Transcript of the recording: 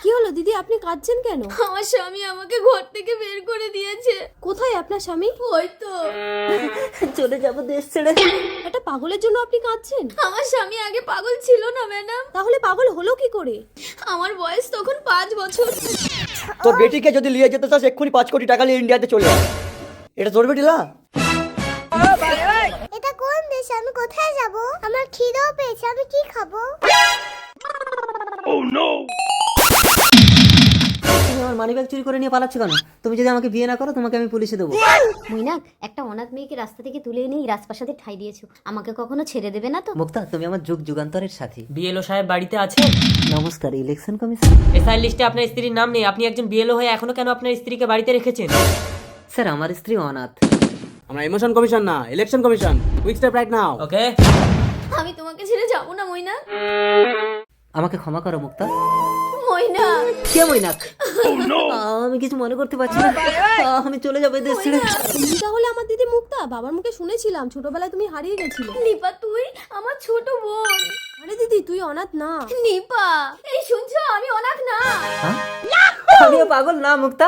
কি হলো দিদি, আপনি কাঁদছেন কেন? আমার স্বামী আমাকে ঘর থেকে বের করে দিয়েছে। কোথায় আপনার স্বামী? ওই তো চলে যাব দেশ ছেড়ে। একটা পাগলের জন্য আপনি কাঁদছেন? আমার স্বামী আগে পাগল ছিল না ম্যাডাম। তাহলে পাগল হলো কি করে? আমার বয়স তখন 5 বছর। তোর বেটিকে যদি নিয়ে যেতে চাস এক্ষুনি 5 কোটি টাকা নিয়ে ইন্ডিয়াতে চলে যা। এটা তোর বেটি না? এটা কোন দেশ? আমি কোথায় যাব? আমার খিদেও পেয়েছে, আমি কি খাবো? তুমি আমার মানিব্যাগ চুরি করে নিয়ে পালাচ্ছ কেন? তুমি যদি আমাকে বিয়ে না করো তোমাকে আমি পুলিশে দেবো। মৈনাক, একটা অনাথ মেয়েকে রাস্তা থেকে তুলে এনে রাজপ্রাসাদে ঠাই দিয়েছো, আমাকে কখনো ছেড়ে দেবে না তো? মুক্তা, তুমি আমার যুগ যুগান্তরের সাথী। বিএলও সাহেব বাড়িতে আছেন? নমস্কার, ইলেকশন কমিশন। এসআই লিস্টে আপনার স্ত্রীর নাম নেই। আপনি একজন বিএলও হয়ে এখনো কেন আপনার স্ত্রীকে বাড়িতে রেখেছেন? স্যার, আমার স্ত্রী অনাথ। আমরা ইমোশন কমিশন না, election commission. Quick step right now. Okay. আমি তোমাকে ছেড়ে যাব না মৈনাক। আমাকে ক্ষমা করো মুক্তা। মৈনাক, কে মৈনাক? আমি কিছু মনে করতে পারছি না। আমি চলে যাবো এই দেশ ছেড়ে। তুমি তাহলে আমার দিদি মুক্তা? বাবার মুখে শুনেছিলাম ছোটবেলায় তুমি হারিয়ে গেছিলে। নিপা তুই আমার ছোট বোন। আরে দিদি, তুই অনাথ না। নিপা, এই শুনছো, আমি অনাথ না। আমিও পাগল না মুক্তা।